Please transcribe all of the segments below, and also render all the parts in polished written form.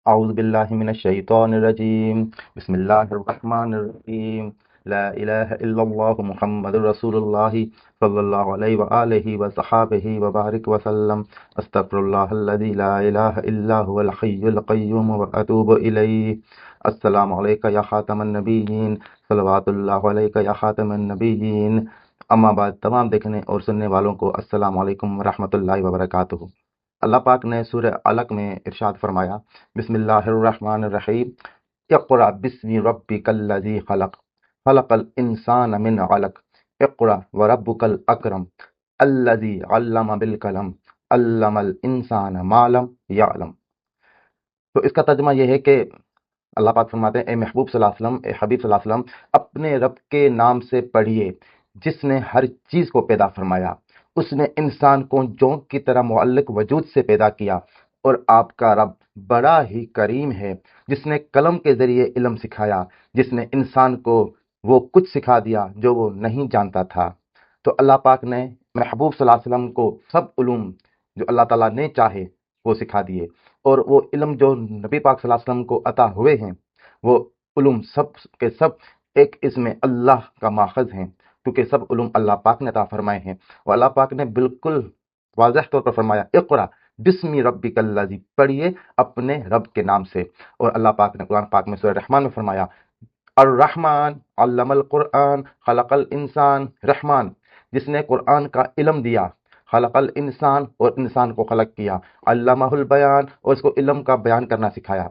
أعوذ بالله من الشيطان الرجيم. بسم الله الرحمن الرحيم. لا إله إلا الله محمد رسول الله صلى الله عليه وآله وصحابه وبارك وسلم. أستغفر الله الذي لا إله إلا هو الحي القيوم وأتوب إليه. السلام عليك يا خاتم النبيين، صلوات الله عليك يا خاتم النبيين. اما بعد، تمام دیکھنے اور سننے والوں کو السلام علیکم ورحمۃ اللہ وبرکاتہ۔ اللہ پاک نے سورہ علق میں ارشاد فرمایا، بسم اللہ الرحمن الرحیم، اقرأ بسم ربک الذی خلق، خلق الانسان من علق، اقرأ وربک الاکرم، الذی علم بالقلم، علم الانسان ما لم یعلم۔ تو اس کا ترجمہ یہ ہے کہ اللہ پاک فرماتے ہیں، اے محبوب صلی اللہ علیہ وسلم، اے حبیب صلی اللہ علیہ وسلم، اپنے رب کے نام سے پڑھیے جس نے ہر چیز کو پیدا فرمایا۔ اس نے انسان کو جونک کی طرح معلق وجود سے پیدا کیا، اور آپ کا رب بڑا ہی کریم ہے جس نے قلم کے ذریعے علم سکھایا، جس نے انسان کو وہ کچھ سکھا دیا جو وہ نہیں جانتا تھا۔ تو اللہ پاک نے محبوب صلی اللہ علیہ وسلم کو سب علوم جو اللہ تعالیٰ نے چاہے وہ سکھا دیے، اور وہ علم جو نبی پاک صلی اللہ علیہ وسلم کو عطا ہوئے ہیں، وہ علوم سب کے سب ایک اسم اللہ کا ماخذ ہیں، کیونکہ سب علوم اللہ پاک نے عطا فرمائے ہیں۔ اور اللہ پاک نے بالکل واضح طور پر فرمایا، اقرا بسم ربک الذی، پڑھیے اپنے رب کے نام سے۔ اور اللہ پاک نے قرآن پاک میں سورہ رحمان میں فرمایا، الرحمن علم القرآن خلق الانسان، رحمان جس نے قرآن کا علم دیا، خلق الانسان اور انسان کو خلق کیا، علمہ البیان اور اس کو علم کا بیان کرنا سکھایا۔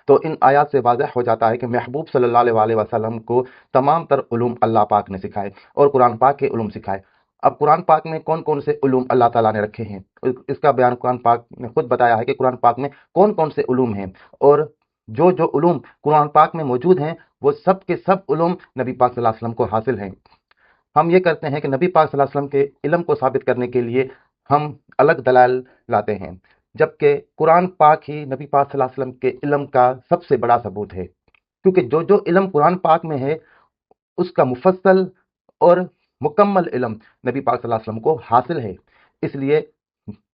تو ان آیات سے واضح ہو جاتا ہے کہ محبوب صلی اللہ علیہ وآلہ وسلم کو تمام تر علوم اللہ پاک نے سکھائے اور قرآن پاک کے علوم سکھائے۔ اب قرآن پاک میں کون کون سے علوم اللہ تعالیٰ نے رکھے ہیں، اس کا بیان قرآن پاک نے خود بتایا ہے کہ قرآن پاک میں کون کون سے علوم ہیں، اور جو جو علوم قرآن پاک میں موجود ہیں وہ سب کے سب علوم نبی پاک صلی اللہ علیہ وسلم کو حاصل ہیں۔ ہم یہ کرتے ہیں کہ نبی پاک صلی اللہ علیہ وسلم کے علم کو ثابت کرنے کے لیے ہم الگ دلائل لاتے ہیں، جبکہ قرآن پاک ہی نبی پاک صلی اللہ علیہ وسلم کے علم کا سب سے بڑا ثبوت ہے، کیونکہ جو جو علم قرآن پاک میں ہے اس کا مفصل اور مکمل علم نبی پاک صلی اللہ علیہ وسلم کو حاصل ہے۔ اس لیے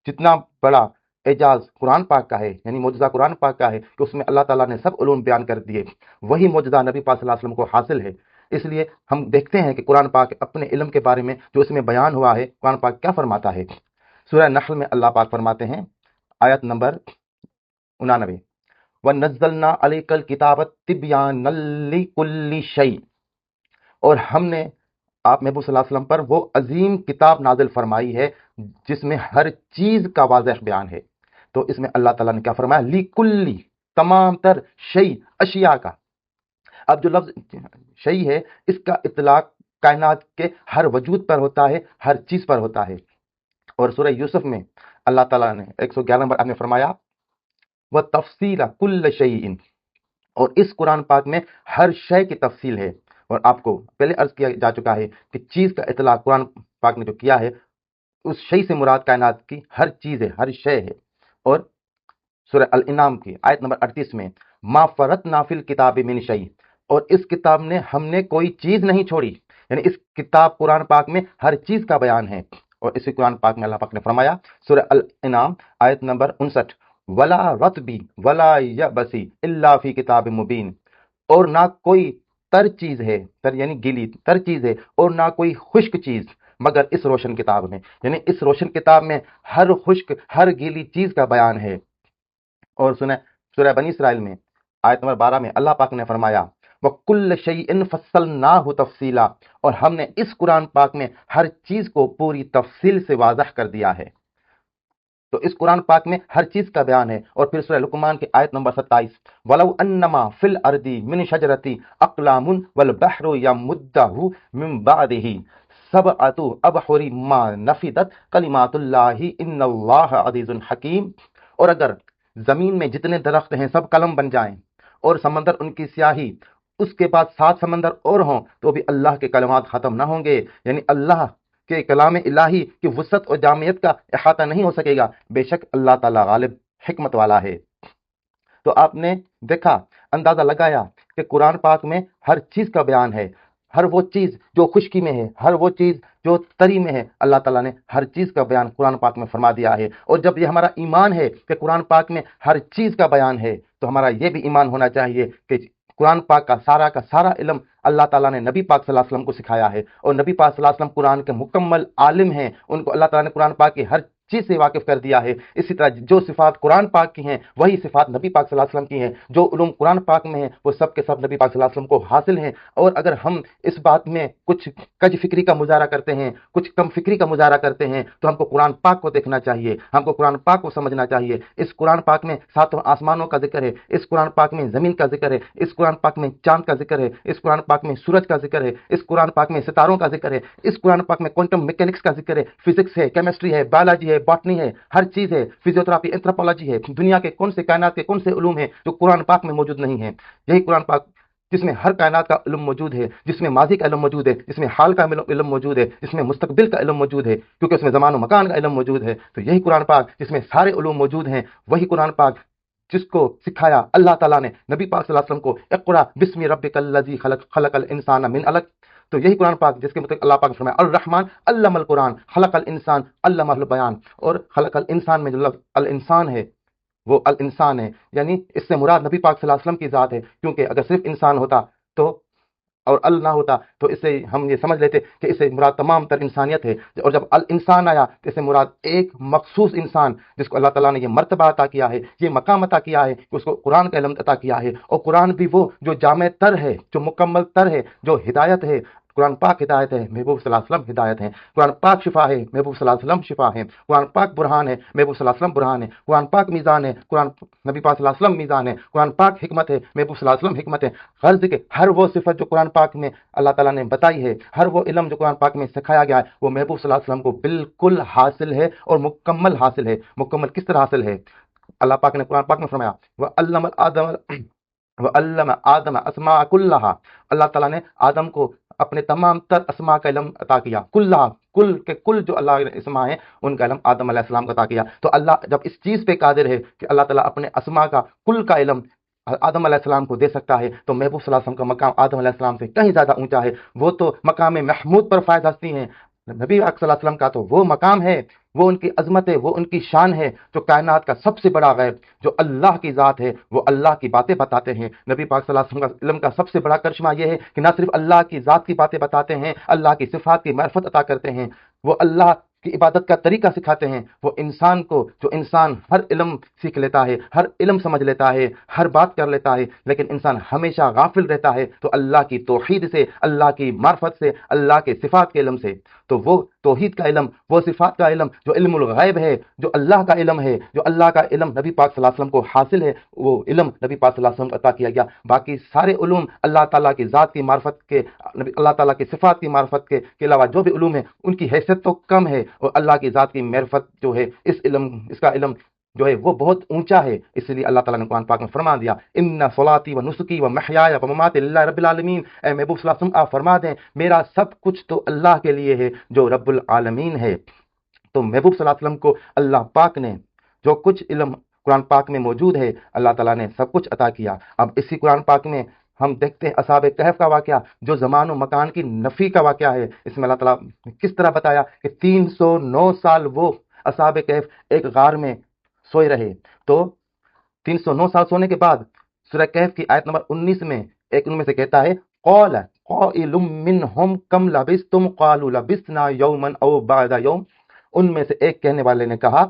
جتنا بڑا اعجاز قرآن پاک کا ہے، یعنی معجزہ قرآن پاک کا ہے کہ اس میں اللہ تعالیٰ نے سب علوم بیان کر دیے، وہی معجزہ نبی پاک صلی اللہ علیہ وسلم کو حاصل ہے۔ اس لیے ہم دیکھتے ہیں کہ قرآن پاک اپنے علم کے بارے میں جو اس میں بیان ہوا ہے، قرآن پاک کیا فرماتا ہے۔ سورہ نحل میں اللہ پاک فرماتے ہیں، آیت نمبر 99، وَنَزَّلْنَا عَلَيْكَ الْكِتَابَ تِبْيَانًا لِكُلِّ شَيْءٍ، اور ہم نے آپ محبوب صلی اللہ علیہ وسلم پر وہ عظیم کتاب نازل فرمائی ہے جس میں ہر چیز کا واضح بیان ہے۔ تو اس میں اللہ تعالیٰ نے کیا فرمایا، لِكُلِّ، تمام تر، شیء، اشیاء کا۔ اب جو لفظ شیء ہے اس کا اطلاق کائنات کے ہر وجود پر ہوتا ہے، ہر چیز پر ہوتا ہے۔ اور سورہ یوسف میں اللہ تعالیٰ نے 111 نمبر آیت میں فرمایا، وَتَفْصِيلَ كُلِّ شَيْءٍ، اور اس قرآن پاک میں ہر شے کی تفصیل ہے۔ اور آپ کو پہلے عرض کیا جا چکا ہے کہ چیز کا اطلاق قرآن پاک نے جو کیا ہے، اس شے سے مراد کائنات کی ہر چیز ہے، ہر شے ہے۔ اور سورہ الانعام کی آیت نمبر 38 میں، ما فرطنا فی الکتاب من شیء، اور اس کتاب نے ہم نے کوئی چیز نہیں چھوڑی، یعنی اس کتاب قرآن پاک میں ہر چیز کا بیان ہے۔ اور اسی قرآن پاک میں اللہ پاک نے فرمایا، سورہ الانعام آیت نمبر 59، ولا رطبی ولا یبسی الا فی کتاب مبین، اور نہ کوئی تر چیز ہے، تر یعنی گیلی تر چیز ہے، اور نہ کوئی خشک چیز مگر اس روشن کتاب میں، یعنی اس روشن کتاب میں ہر خشک ہر گیلی چیز کا بیان ہے۔ اور سنیں سورہ بنی اسرائیل میں آیت نمبر 12 میں اللہ پاک نے فرمایا، وَكُلَّ شَيْءٍ فَصَّلْنَاهُ تَفْصِيلًا، اور ہم نے اس قرآن پاک میں ہر چیز کو پوری تفصیل سے واضح کر دیا ہے۔ تو اس قرآن پاک میں ہر چیز کا بیان ہے۔ اور پھر سورہ لقمان کی آیت نمبر 27، وَلَوْ أَنَّمَا فِي الْأَرْضِ مِنْ شَجَرَةٍ أَقْلَامٌ وَالْبَحْرُ يَمُدُّهُ مِنْ بَعْدِهِ سَبْعَةُ أَبْحُرٍ مَا نَفِدَتْ كَلِمَاتُ اللَّهِ إِنَّ اللَّهَ عَزِيزٌ حَكِيمٌ، اور اگر زمین میں جتنے درخت ہیں سب قلم بن جائیں اور سمندر ان کی سیاہی، اس کے بعد 7 سمندر اور ہوں تو بھی اللہ کے کلمات ختم نہ ہوں گے، یعنی اللہ کہ کلام الہی کی وسعت اور جامعیت کا احاطہ نہیں ہو سکے گا۔ بے شک اللہ تعالیٰ غالب حکمت والا ہے۔ تو آپ نے دیکھا، اندازہ لگایا کہ قرآن پاک میں ہر چیز کا بیان ہے، ہر وہ چیز جو خشکی میں ہے، ہر وہ چیز جو تری میں ہے، اللہ تعالیٰ نے ہر چیز کا بیان قرآن پاک میں فرما دیا ہے۔ اور جب یہ ہمارا ایمان ہے کہ قرآن پاک میں ہر چیز کا بیان ہے، تو ہمارا یہ بھی ایمان ہونا چاہیے کہ قرآن پاک کا سارا علم اللہ تعالیٰ نے نبی پاک صلی اللہ علیہ وسلم کو سکھایا ہے، اور نبی پاک صلی اللہ علیہ وسلم قرآن کے مکمل عالم ہیں، ان کو اللہ تعالیٰ نے قرآن پاک کی ہر چیز سے واقف کر دیا ہے۔ اسی طرح جو صفات قرآن پاک کی ہیں وہی صفات نبی پاک صلی اللہ علیہ وسلم کی ہیں، جو علوم قرآن پاک میں ہیں وہ سب کے سب نبی پاک صلی اللہ علیہ وسلم کو حاصل ہیں۔ اور اگر ہم اس بات میں کچھ کج فکری کا مظاہرہ کرتے ہیں، کچھ کم فکری کا مظاہرہ کرتے ہیں، تو ہم کو قرآن پاک کو دیکھنا چاہیے، ہم کو قرآن پاک کو سمجھنا چاہیے۔ اس قرآن پاک میں ساتوں آسمانوں کا ذکر ہے، اس قرآن پاک میں زمین کا ذکر ہے، اس قرآن پاک میں چاند کا ذکر ہے، اس قرآن پاک میں سورج کا ذکر ہے، اس قرآن پاک میں ستاروں کا ذکر ہے، اس قرآن پاک میں کوانٹم میکینکس کا ذکر ہے، فزکس ہے، کیمسٹری ہے، بایولوجی ہے، باٹنی ہے، ہر چیز ہے، فزیوتھراپی، اینتھروپولوجی ہے۔ دنیا کے کون سے کائنات کے کون سے علوم ہیں جو قرآن پاک میں موجود نہیں ہیں؟ یہی قرآن پاک جس میں ہر کائنات کا علم موجود ہے، جس میں ماضی کا علم موجود ہے، جس میں حال کا علم موجود ہے، جس میں مستقبل کا علم موجود ہے، کیونکہ اس میں زمان و مکان کا علم موجود ہے۔ تو یہی قرآن پاک جس میں سارے علوم موجود ہیں، وہی قرآن پاک جس کو سکھایا اللہ تعالیٰ نے نبی پاک صلی اللہ علیہ وسلم کو، اقرا بسم ربک الذی خلق، خلق الانسان من علق۔ تو یہی قرآن پاک جس کے مطلب اللہ پاک نے فرمایا الرحمن علم القرآن خلق الانسان علمہ البیان، اور خلق الانسان میں جو لفظ الانسان ہے وہ الانسان ہے، یعنی اس سے مراد نبی پاک صلی اللہ علیہ وسلم کی ذات ہے، کیونکہ اگر صرف انسان ہوتا تو اور ال نہ ہوتا تو اس سے ہم یہ سمجھ لیتے کہ اس سے مراد تمام تر انسانیت ہے، اور جب الانسان آیا تو اس سے مراد ایک مخصوص انسان جس کو اللہ تعالیٰ نے یہ مرتبہ عطا کیا ہے، یہ مقام عطا کیا ہے کہ اس کو قرآن کا علم عطا کیا ہے۔ اور قرآن بھی وہ جو جامع تر ہے، جو مکمل تر ہے، جو ہدایت ہے۔ قرآن پاک ہدایت ہے، محبوب صلی اللہ علیہ وسلم ہدایت ہے۔ قرآن پاک شفا ہے، محبوب صلی اللہ علیہ وسلم شفا ہے۔ قرآن پاک برہان ہے، محبوب صلی اللہ علیہ وسلم برہان ہے۔ قرآن پاک میزان ہے، قرآن نبی پاک صلی اللہ علیہ وسلم میزان ہے۔ قرآن پاک حکمت ہے، محبوب صلی اللہ علیہ وسلم حکمت ہے۔ غرض کہ ہر وہ صفت جو قرآن پاک میں اللہ تعالیٰ نے بتائی ہے، ہر وہ علم جو قرآن پاک میں سکھایا گیا ہے، وہ محبوب صلی اللہ علیہ وسلم کو بالکل حاصل ہے، اور مکمل حاصل ہے۔ مکمل کس طرح حاصل ہے؟ اللہ پاک نے قرآن پاک میں فرمایا وَعَلَّمَ آدَمَ أَسْمَاءَ كُلَّهَا، اللہ تعالیٰ نے آدم کو اپنے تمام تر اسماء کا علم عطا کیا، کلّہا، کل کے کل جو اللہ کے اسماء ہیں ان کا علم آدم علیہ السلام کو عطا کیا۔ تو اللہ جب اس چیز پہ قادر ہے کہ اللہ تعالیٰ اپنے اسماء کا کل کا علم آدم علیہ السلام کو دے سکتا ہے، تو محبوب صلی اللہ علیہ وسلم کا مقام آدم علیہ السلام سے کہیں زیادہ اونچا ہے۔ وہ تو مقام محمود پر فائز ہستی ہیں، نبی اکرم صلی اللہ علیہ وسلم کا تو وہ مقام ہے، وہ ان کی عظمت ہے، وہ ان کی شان ہے، جو کائنات کا سب سے بڑا غیب جو اللہ کی ذات ہے وہ اللہ کی باتیں بتاتے ہیں۔ نبی پاک صلی اللہ علیہ وسلم کا علم کا سب سے بڑا کرشمہ یہ ہے کہ نہ صرف اللہ کی ذات کی باتیں بتاتے ہیں، اللہ کی صفات کی معرفت عطا کرتے ہیں، وہ اللہ کی عبادت کا طریقہ سکھاتے ہیں۔ وہ انسان کو، جو انسان ہر علم سیکھ لیتا ہے، ہر علم سمجھ لیتا ہے، ہر بات کر لیتا ہے، لیکن انسان ہمیشہ غافل رہتا ہے تو اللہ کی توحید سے، اللہ کی معرفت سے، اللہ کے صفات کے علم سے۔ تو وہ توحید کا علم، وہ صفات کا علم جو علم الغیب ہے، جو اللہ کا علم ہے، جو اللہ کا علم نبی پاک صلی اللہ علیہ وسلم کو حاصل ہے، وہ علم نبی پاک صلی اللہ علیہ وسلم کو عطا کیا گیا۔ باقی سارے علوم اللہ تعالیٰ کی ذات کی معرفت کے، اللہ تعالیٰ کی صفات کی معرفت کے علاوہ جو بھی علوم ہیں ان کی حیثیت تو کم ہے، اور اللہ کی ذات کی معرفت جو ہے اس کا علم جو ہے وہ بہت اونچا ہے۔ اس لیے اللہ تعالیٰ نے قرآن پاک میں فرما دیا ان صلاتی و نسکی و محیای و مماتی للہ رب العالمین، اے محبوب صلی اللہ علیہ وسلم آپ فرما دیں میرا سب کچھ تو اللہ کے لیے ہے جو رب العالمین ہے۔ تو محبوب صلی اللہ علیہ وسلم کو اللہ پاک نے جو کچھ علم قرآن پاک میں موجود ہے اللہ تعالیٰ نے سب کچھ عطا کیا۔ اب اسی قرآن پاک میں ہم دیکھتے ہیں اصحاب کہف کا واقعہ، جو زمان و مکان کی نفی کا واقعہ ہے۔ اس میں اللہ تعالیٰ نے کس طرح بتایا کہ 309 سال وہ اصحاب کہف ایک غار میں سوئے رہے۔ تو 309 سال سونے کے بعد سورہ کہف کی آیت نمبر 19 میں ایک ان میں سے کہتا ہے قال قائل منہم کم لبثتم قالوا لبثنا یوما او بعد یوم، ان میں سے ایک کہنے والے نے کہا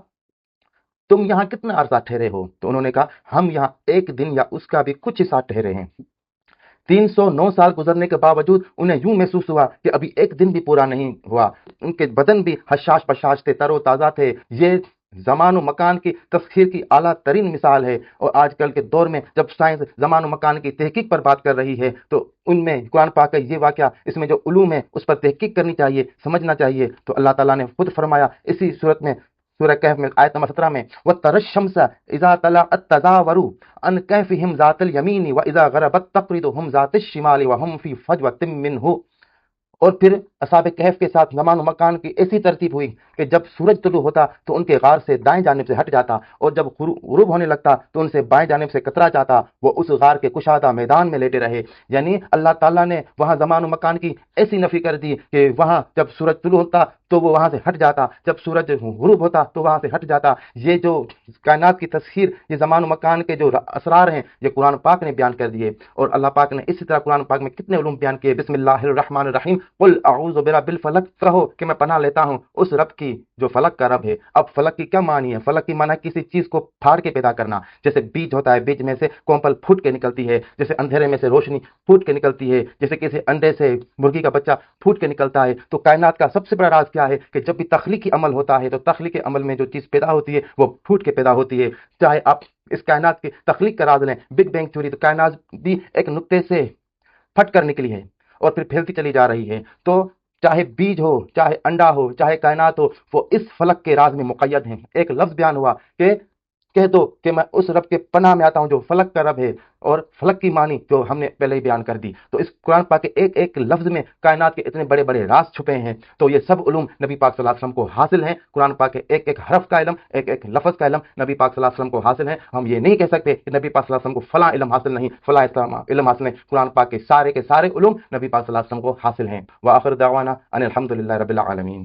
تم یہاں کتنا عرصہ ٹھہرے ہو؟ تو انہوں نے کہا ہم یہاں ایک دن یا اس کا بھی کچھ حصہ ٹھہرے ہیں۔ 309 سال گزرنے کے باوجود انہیں یوں محسوس ہوا کہ ابھی ایک دن بھی پورا نہیں ہوا۔ ان کے بدن بھی حشاش پشاش تھے، تر و تازہ تھے۔ یہ زمان و مکان کی تسخیر کی اعلیٰ ترین مثال ہے، اور آج کل کے دور میں جب سائنس زمان و مکان کی تحقیق پر بات کر رہی ہے تو ان میں قرآن پاک کا یہ واقعہ، اس میں جو علوم ہے اس پر تحقیق کرنی چاہیے، سمجھنا چاہیے۔ تو اللہ تعالیٰ نے خود فرمایا اسی صورت میں سورہ کہف میں آیت نمبر 17 میں وَتَرَى الشَّمْسَ إِذَا طَلَعَتْ تَزَاوَرُ عَنْ كَهْفِهِمْ ذَاتَ الْيَمِينِ وَإِذَا غَرَبَتْ تَقْرِضُهُمْ ذَاتَ الشِّمَالِ وَهُمْ فِي فَجْوَةٍ مِّنْهُ، اور پھر اصحاب کہف کے ساتھ زمان و مکان کی ایسی ترتیب ہوئی کہ جب سورج طلوع ہوتا تو ان کے غار سے دائیں جانب سے ہٹ جاتا، اور جب غروب ہونے لگتا تو ان سے بائیں جانب سے کترا جاتا، وہ اس غار کے کشادہ میدان میں لیٹے رہے۔ یعنی اللہ تعالیٰ نے وہاں زمان و مکان کی ایسی نفی کر دی کہ وہاں جب سورج طلوع ہوتا تو وہ وہاں سے ہٹ جاتا، جب سورج غروب ہوتا تو وہاں سے ہٹ جاتا۔ یہ جو کائنات کی تسخیر، یہ زمان و مکان کے جو اسرار ہیں، یہ قرآن پاک نے بیان کر دیے۔ اور اللہ پاک نے اسی طرح قرآن پاک میں کتنے علوم بیان کیے۔ بسم اللہ الرحمن الرحیم، قل اعوذ برب الفلق، کہو کہ میں پناہ لیتا ہوں اس رب کی جو فلک کا رب ہے۔ اب فلک کی کیا معنی ہے؟ فلک کی معنی ہے کسی چیز کو پھاڑ کے پیدا کرنا، جیسے بیج ہوتا ہے، بیج میں سے کومپل پھوٹ کے نکلتی ہے، جیسے اندھیرے میں سے روشنی پھوٹ کے نکلتی ہے، جیسے کسی انڈے سے مرغی کا بچہ پھوٹ کے نکلتا ہے۔ تو کائنات کا سب سے بڑا راز کیا ہے کہ جب بھی تخلیقی عمل ہوتا ہے تو تخلیقی عمل میں جو چیز پیدا ہوتی ہے وہ پھوٹ کے پیدا ہوتی ہے۔ چاہے آپ اس کائنات کی تخلیق کا راز لیں، بگ بینگ تھیوری، تو کائنات بھی ایک نقطے سے پھٹ کر نکلی ہے اور پھر پھیلتی چلی جا رہی ہے۔ تو چاہے بیج ہو، چاہے انڈا ہو، چاہے کائنات ہو، وہ اس فلک کے راز میں مقید ہیں۔ ایک لفظ بیان ہوا کہ کہہ دو کہ میں اس رب کے پناہ میں آتا ہوں جو فلک کا رب ہے، اور فلک کی معنی جو ہم نے پہلے ہی بیان کر دی۔ تو اس قرآن پاک کے ایک ایک لفظ میں کائنات کے اتنے بڑے بڑے راز چھپے ہیں۔ تو یہ سب علوم نبی پاک صلی اللہ علیہ وسلم کو حاصل ہیں۔ قرآن پاک کے ایک ایک حرف کا علم، ایک ایک لفظ کا علم نبی پاک صلی اللہ علیہ وسلم کو حاصل ہے۔ ہم یہ نہیں کہہ سکتے کہ نبی پاک صلی اللہ علیہ وسلم کو فلاں علم حاصل نہیں، فلاں علم حاصل نہیں۔ قرآن پاک کے سارے علوم نبی پاک صلی اللہ علیہ وسلم کو حاصل ہیں۔ وآخر دعوانا ان الحمد للہ رب العالمین۔